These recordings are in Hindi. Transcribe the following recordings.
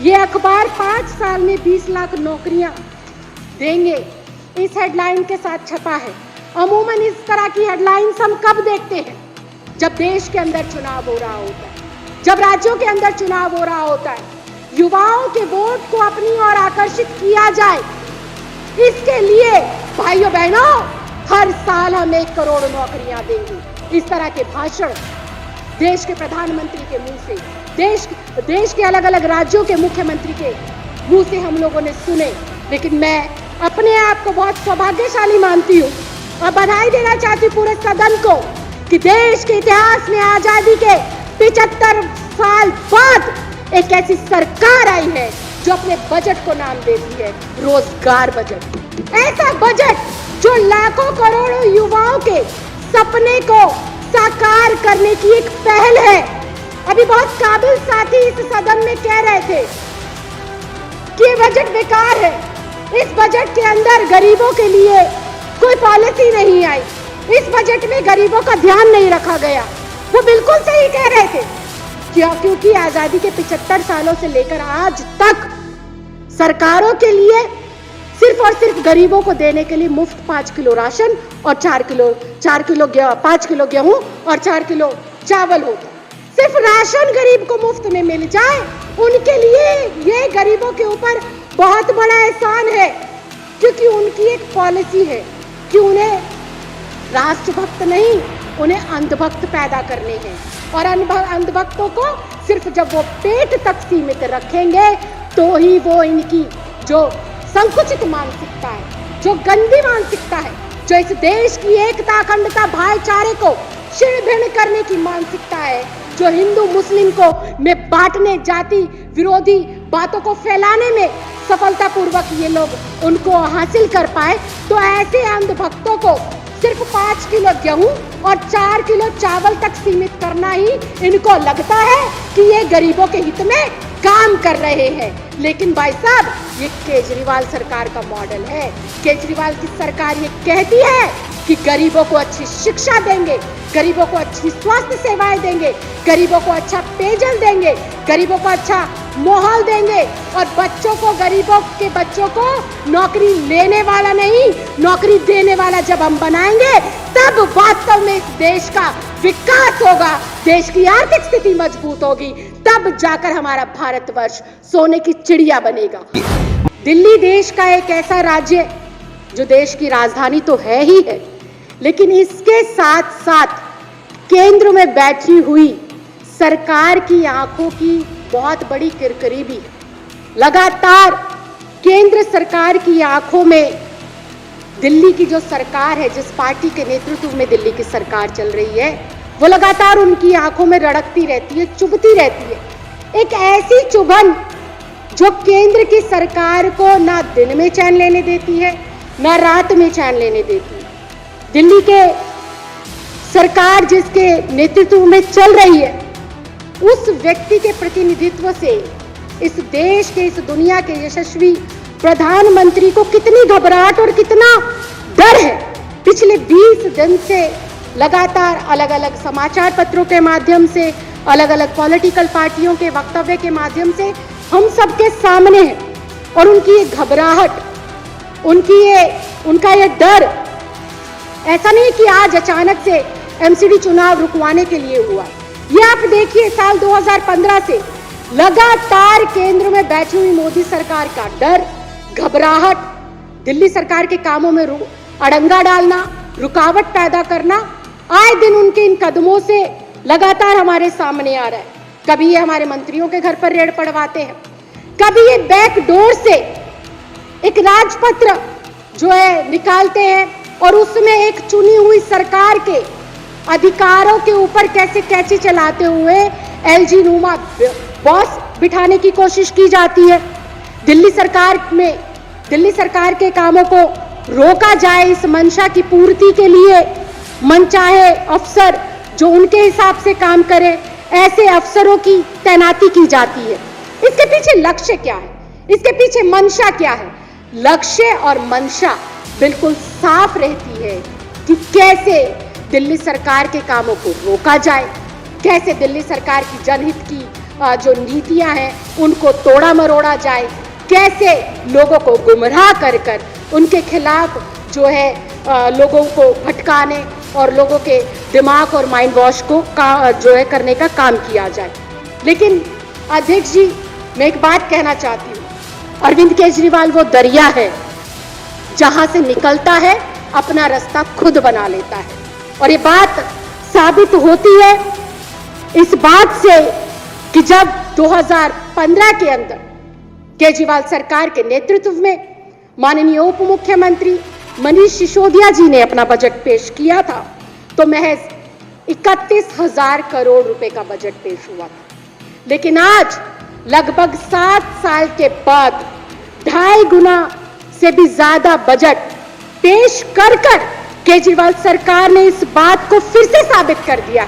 ये अखबार 5 साल में 20 लाख नौकरियां देंगे, इस हेडलाइन के साथ छपा है। अमूमन इस तरह की हेडलाइंस हम कब देखते हैं? जब देश के अंदर चुनाव हो रहा होता है, जब राज्यों के अंदर चुनाव हो रहा होता है, युवाओं के वोट को अपनी ओर आकर्षित किया जाए। इसके लिए भाइयों बहनों, हर साल हम 1 करोड़ नौकरियां देंगे। इस तरह के भाषण देश के प्रधानमंत्री के मुंह से, देश के अलग अलग राज्यों के मुख्यमंत्री के मुंह से हम लोगों ने सुने। लेकिन मैं अपने आप को बहुत सौभाग्यशाली मानती हूँ और बधाई देना चाहती हूँ पूरे सदन को कि देश के इतिहास में आजादी के 75 साल बाद एक ऐसी सरकार आई है जो अपने बजट को नाम देती है रोजगार बजट। ऐसा बजट जो लाखों करोड़ों युवाओं के सपने को साकार करने की एक पहल है। अभी बहुत काबिल साथी इस सदन में कह रहे थे कि ये बजट बेकार है, इस बजट के अंदर गरीबों के लिए कोई पॉलिसी नहीं आई, इस बजट में गरीबों का ध्यान नहीं रखा गया। वो बिल्कुल सही कह रहे थे, क्योंकि आजादी के 75 सालों से लेकर आज तक सरकारों के लिए सिर्फ और सिर्फ गरीबों को देने के लिए मुफ्त 5 किलो राशन और 5 किलो गेहूं और 4 किलो चावल होता। सिर्फ राशन गरीब को मुफ्त में मिल जाए, उनके लिए ये गरीबों के ऊपर बहुत बड़ा एहसान है, क्योंकि उनकी एक पॉलिसी है कि उन्हें राष्ट्रभक्त नहीं, उन्हें अंधभक्त पैदा करने हैं। और अंधभक्तों को सिर्फ जब वो पेट तक सीमित रखेंगे तो ही वो इनकी जो संकुचित मानसिकता है, जो गंदी मानसिकता है, जो इस देश की एकता, अखंडता, भाईचारे को छिड़-भिड़ करने की मानसिकता है, जो हिंदू मुस्लिम को में बांटने, जाति विरोधी बातों को फैलाने में सफलतापूर्वक ये लोग उनको हासिल कर पाए, तो ऐसे अंधभक्तों को सिर्फ 5 किलो गेहूं और 4 किलो चावल तक सीमित करना ही इनको लगता है कि ये गरीबों के हित में काम कर रहे हैं। लेकिन भाई साहब, ये केजरीवाल सरकार का मॉडल है। केजरीवाल की सरकार ये कहती है कि गरीबों को अच्छी शिक्षा देंगे, गरीबों को अच्छी स्वास्थ्य सेवाएं देंगे, गरीबों को अच्छा पेयजल देंगे, गरीबों को अच्छा माहौल देंगे और बच्चों को, गरीबों के बच्चों को नौकरी लेने वाला नहीं, नौकरी देने वाला जब हम बनाएंगे तब वास्तव में इस देश का विकास होगा, देश की आर्थिक स्थिति मजबूत होगी, तब जाकर हमारा भारतवर्ष सोने की चिड़िया बनेगा। दिल्ली देश का एक ऐसा राज्य जो देश की राजधानी तो है ही है, लेकिन इसके साथ साथ केंद्र में बैठी हुई सरकार की आंखों की बहुत बड़ी किरकिरी भी है। लगातार केंद्र सरकार की आंखों में दिल्ली की जो सरकार है, जिस पार्टी के नेतृत्व में दिल्ली की सरकार चल रही है, वो लगातार उनकी आंखों में रड़कती रहती है, चुभती रहती है। एक ऐसी चुभन जो केंद्र की सरकार को ना दिन में चैन लेने देती है, ना रात में चैन लेने देती है। दिल्ली के सरकार जिसके नेतृत्व में चल रही है, उस व्यक्ति के प्रतिनिधित्व से इस देश के, इस दुनिया के यशस्वी प्रधानमंत्री को कितनी घबराहट और कितना डर है। पिछले 20 दिन से लगातार अलग अलग समाचार पत्रों के माध्यम से, अलग अलग पॉलिटिकल पार्टियों के वक्तव्य के माध्यम से हम सबके सामने है। और उनकी ये घबराहट, उनका ये डर ऐसा नहीं कि आज अचानक से एमसीडी चुनाव रुकवाने के लिए हुआ। ये आप देखिए, साल 2015 से लगातार केंद्र में बैठी हुई मोदी सरकार का डर, घबराहट, दिल्ली सरकार के कामों में अड़ंगा डालना, रुकावट पैदा करना, आए दिन उनके इन कदमों से लगातार हमारे सामने आ रहा है। कभी ये हमारे मंत्रियों के घर पर रेड पड़वाते हैं, कभी ये बैकडोर से एक राजपत्र जो है निकालते हैं और उसमें एक चुनी हुई सरकार के अधिकारों के ऊपर कैसे कैची चलाते हुए एलजी नुमा बॉस बिठाने की कोशिश की जाती है। दिल्ली सरकार के कामों को रोका जाए, इस मंशा की पूर्ति के लिए मनचाहे अफसर जो उनके हिसाब से काम करे, ऐसे अफसरों की तैनाती की जाती है। इसके पीछे लक्ष्य क्या है? इसके पीछे मंशा क्या है? लक्ष्य और मंशा बिल्कुल साफ रहती है कि कैसे दिल्ली सरकार के कामों को रोका जाए, कैसे दिल्ली सरकार की जनहित की जो नीतियां हैं उनको तोड़ा मरोड़ा जाए, कैसे लोगों को गुमराह कर कर उनके खिलाफ जो है लोगों को भटकाने और लोगों के दिमाग और माइंड वॉश को जो है करने का काम किया जाए। लेकिन अध्यक्ष जी, मैं एक बात कहना चाहती हूँ, अरविंद केजरीवाल वो दरिया है जहां से निकलता है अपना रास्ता खुद बना लेता है, और ये बात साबित होती है इस बात से कि जब 2015 के अंदर केजरीवाल सरकार के नेतृत्व में माननीय उप मुख्यमंत्री मनीष सिसोदिया जी ने अपना बजट पेश किया था तो महज 31,000 करोड़ रुपए का बजट पेश हुआ था। लेकिन आज लगभग 7 साल के बाद 2.5 गुना से भी ज्यादा बजट पेश कर केजरीवाल सरकार ने इस बात को फिर से साबित कर दिया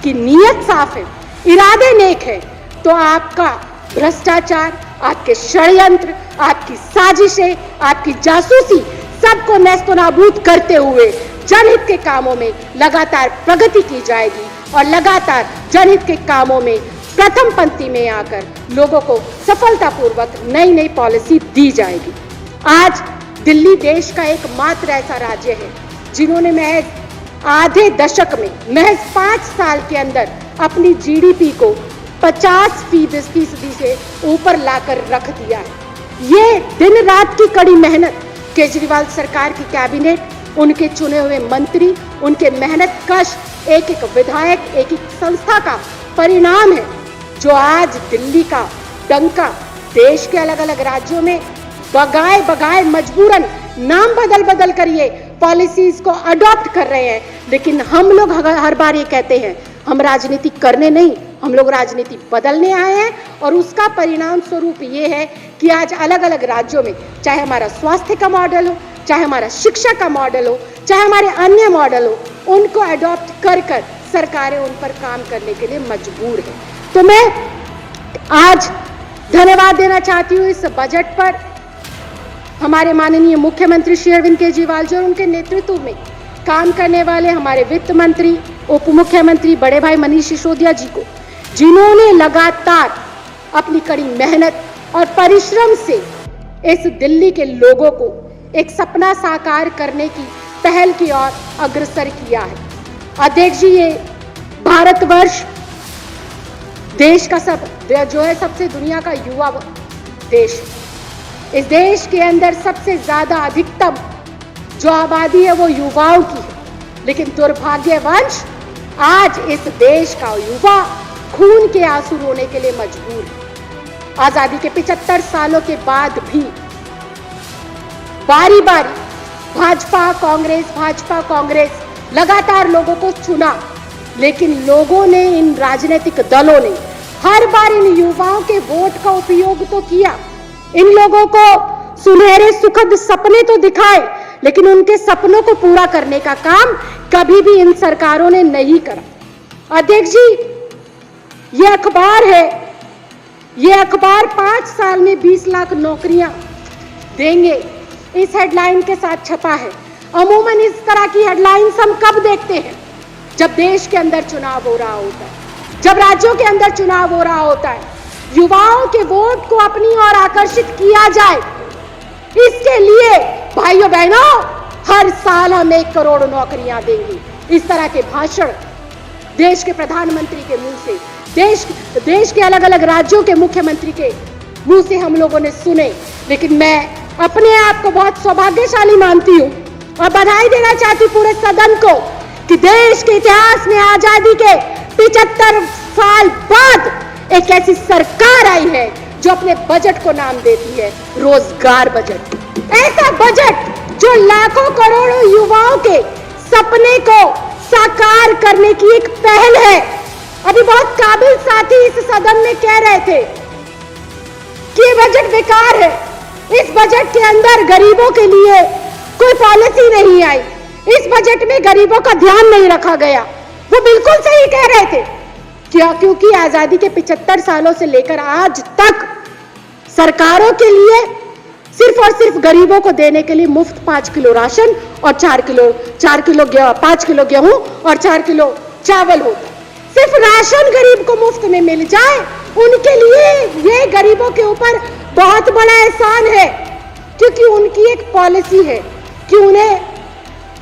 कि नीयत साफ है, इरादे नेक है, तो आपका भ्रष्टाचार, आपके षड्यंत्र, आपकी साजिशें, आपकी जासूसी सबको नेस्तनाबूद करते हुए जनहित के कामों में लगातार प्रगति की जाएगी और लगातार जनहित के कामों में प्रथम पंक्ति में आकर लोगों को सफलतापूर्वक नई नई पॉलिसी दी जाएगी। आज दिल्ली देश का एकमात्र ऐसा राज्य है जिन्होंने महज आधे दशक में, महज 5 साल के अंदर अपनी जीडीपी को 50% से ऊपर लाकर रख दिया है। ये दिन रात की कड़ी मेहनत केजरीवाल सरकार की कैबिनेट, उनके चुने हुए मंत्री, उनके मेहनत कश एक एक विधायक, एक एक संस्था का परिणाम है जो आज दिल्ली का डंका देश के अलग अलग राज्यों में बगाए बगाए मजबूरन नाम बदल बदल कर ये पॉलिसीज को अडॉप्ट कर रहे हैं। लेकिन हम लोग हर बार ये कहते हैं हम राजनीति करने नहीं, हम लोग राजनीति बदलने आए हैं, और उसका परिणाम स्वरूप ये है कि आज अलग अलग राज्यों में, चाहे हमारा स्वास्थ्य का मॉडल हो, चाहे हमारा शिक्षा का मॉडल हो, चाहे हमारे अन्य मॉडल हो, उनको अडॉप्ट कर कर सरकारें उन पर काम करने के लिए मजबूर है। तो मैं आज धन्यवाद देना चाहती हूँ इस बजट पर हमारे माननीय मुख्यमंत्री श्री अरविंद केजरीवाल जी और उनके नेतृत्व में काम करने वाले हमारे वित्त मंत्री, उप मुख्यमंत्री बड़े भाई मनीष सिसोदिया जी को, जिन्होंने लगातार अपनी कड़ी मेहनत और परिश्रम से इस दिल्ली के लोगों को एक सपना साकार करने की पहल की ओर अग्रसर किया है। अध्यक्ष जी, ये भारतवर्ष देश का सबसे दुनिया का युवा देश है। इस देश के अंदर सबसे ज्यादा अधिकतम जो आबादी है वो युवाओं की है, लेकिन दुर्भाग्यवश आज इस देश का युवा खून के आंसू रोने के लिए मजबूर है। आजादी के 75 सालों के बाद भी बारी बारी भाजपा कांग्रेस लगातार लोगों को चुना, लेकिन लोगों ने, इन राजनीतिक दलों ने हर बार इन युवाओं के वोट का उपयोग तो किया, इन लोगों को सुनहरे सुखद सपने तो दिखाए, लेकिन उनके सपनों को पूरा करने का काम कभी भी इन सरकारों ने नहीं करा। अध्यक्ष जी, ये अखबार है, ये अखबार 5 साल में 20 लाख नौकरियां देंगे, इस हेडलाइन के साथ छपा है। अमूमन इस तरह की हेडलाइंस हम कब देखते हैं? जब देश के अंदर चुनाव हो रहा होता है, जब राज्यों के अंदर चुनाव हो रहा होता है, युवाओं के वोट को अपनी ओर आकर्षित किया जाए। इसके लिए भाइयों बहनों, हर साल हम 1 करोड़ नौकरियां देंगे। इस तरह के भाषण देश के प्रधानमंत्री के मुंह से, देश के अलग अलग राज्यों के मुख्यमंत्री के मुंह से हम लोगों ने सुने। लेकिन मैं अपने आप को बहुत सौभाग्यशाली मानती हूं और बधाई देना चाहती पूरे सदन को कि देश के इतिहास में आजादी के 75 साल बाद एक ऐसी सरकार आई है जो अपने बजट को नाम देती है रोजगार बजट। ऐसा बजट जो लाखों करोड़ों युवाओं के सपने को साकार करने की एक पहल है। अभी बहुत काबिल साथी इस सदन में कह रहे थे कि ये बजट बेकार है, इस बजट के अंदर गरीबों के लिए कोई पॉलिसी नहीं आई, इस बजट में गरीबों का ध्यान नहीं रखा गया। वो बिल्कुल सही कह रहे थे, क्योंकि आजादी के 75 सालों से लेकर आज तक सरकारों के लिए सिर्फ और सिर्फ गरीबों को देने के लिए मुफ्त 5 किलो राशन और 5 किलो गेहूं और 4 किलो चावल होता है। सिर्फ राशन गरीब को मुफ्त में मिल जाए उनके लिए ये गरीबों के ऊपर बहुत बड़ा एहसान है, क्योंकि उनकी एक पॉलिसी है कि उन्हें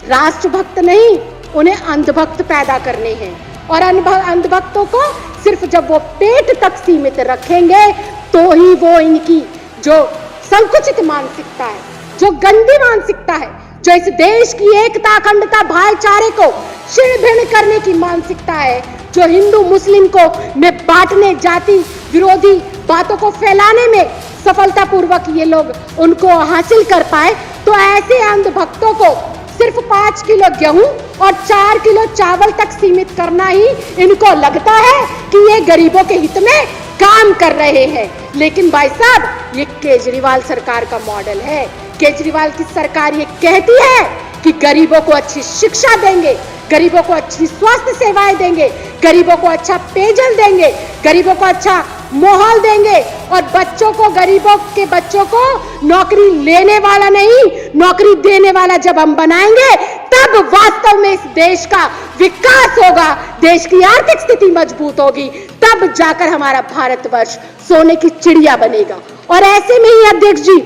राष्ट्रभक्त नहीं, उन्हें अंधभक्त पैदा करने हैं। और अंधभक्तों को सिर्फ जब वो पेट तक सीमित रखेंगे तो ही वो इनकी जो संकुचित मानसिकता है, जो गंदी मानसिकता है, जो इस देश की एकता, अखंडता, भाईचारे को छिड़-भिड़ करने की मानसिकता है, जो हिंदू मुस्लिम को में बांटने, जाति विरोधी बातों को फैलाने में सफलतापूर्वक ये लोग उनको हासिल कर पाए, तो ऐसे अंधभक्तों को सिर्फ 5 किलो गेहूं और 4 किलो चावल तक सीमित करना ही इनको लगता है कि ये गरीबों के हित में काम कर रहे हैं। लेकिन भाई साहब, ये केजरीवाल सरकार का मॉडल है। केजरीवाल की सरकार ये कहती है कि गरीबों को अच्छी शिक्षा देंगे, गरीबों को अच्छी स्वास्थ्य सेवाएं देंगे, गरीबों को अच्छा पेयजल देंगे, गरीबों को अच्छा माहौल देंगे, और बच्चों को, गरीबों के बच्चों को नौकरी लेने वाला नहीं, नौकरी देने वाला जब हम बनाएंगे तब वास्तव में इस देश का विकास होगा, देश की आर्थिक स्थिति मजबूत होगी, तब जाकर हमारा भारतवर्ष सोने की चिड़िया बनेगा। और ऐसे में ही अध्यक्ष जी,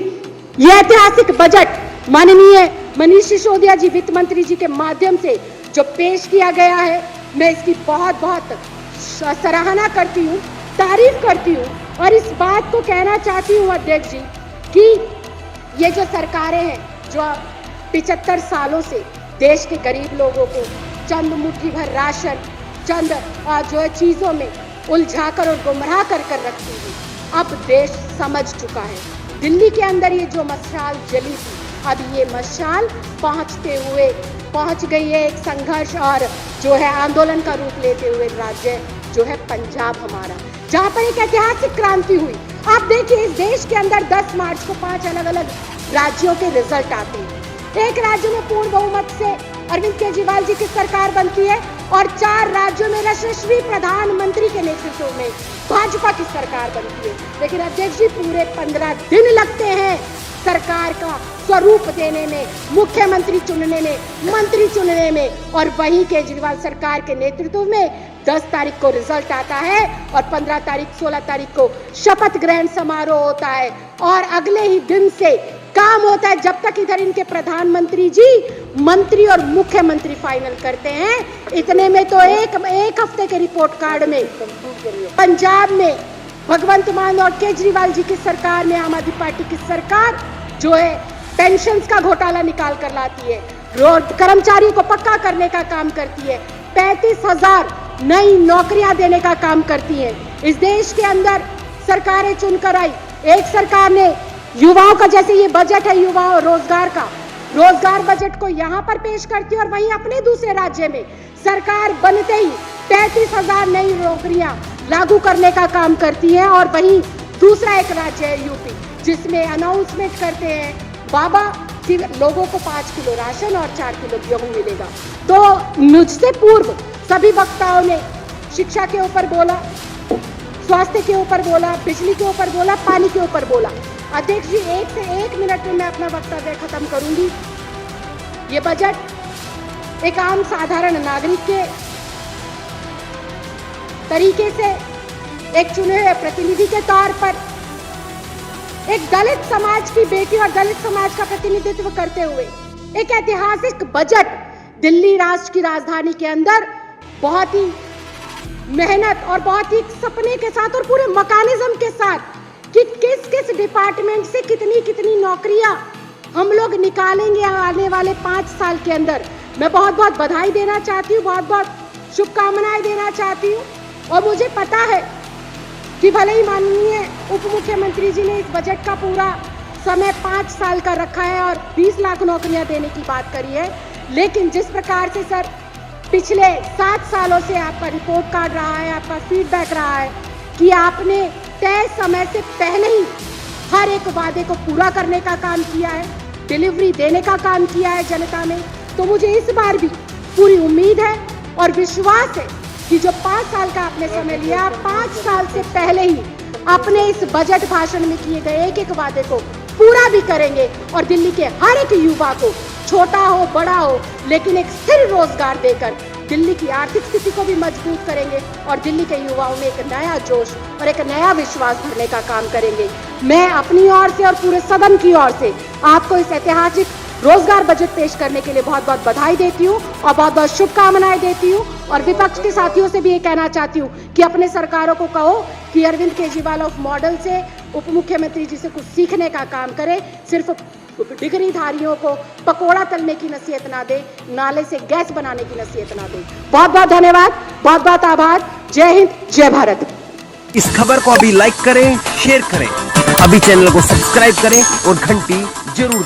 ये ऐतिहासिक बजट माननीय मनीष सिसोदिया जी, वित्त मंत्री जी के माध्यम से जो पेश किया गया है, मैं इसकी बहुत बहुत सराहना करती हूँ, तारीफ करती हूँ। और इस बात को कहना चाहती हूँ अध्यक्ष जी कि ये जो सरकारें हैं जो 75 सालों से देश के गरीब लोगों को चंद मुट्ठी भर राशन, चंद जो है चीजों में उलझाकर और गुमराह कर रखती थी, अब देश समझ चुका है। दिल्ली के अंदर ये जो मशाल जली थी, अब ये मशाल पहुंच गई है एक संघर्ष और जो है आंदोलन का रूप लेते हुए राज्य जो है पंजाब हमारा, जहां पर एक ऐतिहासिक क्रांति हुई। आप देखिए, इस देश के अंदर 10 मार्च को 5 अलग अलग राज्यों के रिजल्ट आते हैं। एक राज्य में पूर्ण बहुमत से अरविंद केजरीवाल जी की सरकार बनती है और 4 राज्यों में यशस्वी प्रधानमंत्री के नेतृत्व में भाजपा की सरकार बनती है। लेकिन अध्यक्ष जी, पूरे 15 दिन लगते हैं सरकार का स्वरूप देने में, मुख्यमंत्री चुनने में, मंत्री चुनने में, और वही केजरीवाल सरकार के नेतृत्व में 10 तारीख को रिजल्ट आता है और 15 तारीख 16 तारीख को शपथ ग्रहण समारोह होता है और अगले ही दिन से काम होता है। जब तक इधर इनके प्रधानमंत्री जी मंत्री और मुख्यमंत्री फाइनल करते हैं, इतने में तो एक हफ्ते के रिपोर्ट कार्ड में पंजाब में भगवंत मान और केजरीवाल जी की सरकार में, आम आदमी पार्टी की सरकार जो है पेंशन्स का घोटाला निकाल कर लाती है, रोड कर्मचारियों को पक्का करने का काम करती है, 35,000 नई नौकरियां देने का काम करती है। इस देश के अंदर सरकारें चुनकर आई, एक सरकार ने युवाओं का, जैसे ये बजट है युवाओं रोजगार का, रोजगार बजट को यहाँ पर पेश करती है और वहीं अपने दूसरे राज्य में सरकार बनते ही 35,000 नई नौकरियां लागू करने का काम करती है। और वहीं दूसरा एक राज्य है यूपी, जिसमें अनाउंसमेंट करते हैं बाबा कि लोगों को 5 किलो राशन और 4 किलो गेहूं मिलेगा। तो मुझसे पूर्व सभी वक्ताओं ने शिक्षा के ऊपर बोला, स्वास्थ्य के ऊपर बोला, बिजली के ऊपर बोला, पानी के ऊपर बोला। अध्यक्ष जी, 1 से 1 मिनट में मैं अपना वक्तव्य खत्म करूंगी। ये बजट एक आम साधारण नागरिक के तरीके से, एक चुने हुए प्रतिनिधि के तौर पर, एक दलित समाज की बेटी और दलित समाज का प्रतिनिधित्व करते हुए एक ऐतिहासिक बजट दिल्ली राष्ट्र की राजधानी के अंदर बहुत ही मेहनत और बहुत ही सपने के साथ और पूरे मैकेनिज्म के साथ कि किस किस डिपार्टमेंट से कितनी कितनी नौकरियां हम लोग निकालेंगे आने वाले 5 साल के अंदर। मैं बहुत बहुत बधाई देना चाहती हूँ, बहुत बहुत शुभकामनाएं देना चाहती हूँ। और मुझे पता है कि भले ही माननीय उप मुख्यमंत्री जी ने इस बजट का पूरा समय 5 साल का रखा है और 20 लाख नौकरियां देने की बात करी है, लेकिन जिस प्रकार से सर पिछले 7 सालों से आपका रिपोर्ट कार्ड रहा है, आपका फीडबैक रहा है कि आपने तय समय से पहले ही हर एक वादे को पूरा करने का काम किया है, डिलीवरी देने का काम किया है जनता में, तो मुझे इस बार भी पूरी उम्मीद है और विश्वास है कि जो 5 साल का आपने समय लिया, 5 साल से पहले ही अपने इस बजट भाषण में किए गए एक एक वादे को पूरा भी करेंगे और दिल्ली के हर एक युवा को, छोटा हो बड़ा हो, लेकिन एक स्थिर रोजगार देकर दिल्ली की आर्थिक स्थिति को भी मजबूत करेंगे और दिल्ली के युवाओं में एक नया जोश और एक नया विश्वास भरने का काम करेंगे। मैं अपनी ओर से और पूरे सदन की ओर से आपको इस ऐतिहासिक रोजगार बजट पेश करने के लिए बहुत बहुत बधाई देती हूँ और बहुत बहुत शुभकामनाएं देती हूँ। और विपक्ष के साथियों से भी ये कहना चाहती हूँ कि अपने सरकारों को कहो कि अरविंद केजरीवाल ऑफ मॉडल से उप मुख्यमंत्री जी से कुछ सीखने का काम करे। सिर्फ डिग्रीधारियों को पकोड़ा तलने की नसीहत ना दे, नाले से गैस बनाने की नसीहत ना दे। बहुत बहुत धन्यवाद, बहुत बहुत आभार। जय हिंद, जय भारत। इस खबर को अभी लाइक करें, शेयर करें, अभी चैनल को सब्सक्राइब करें और घंटी जरूर दबाएं।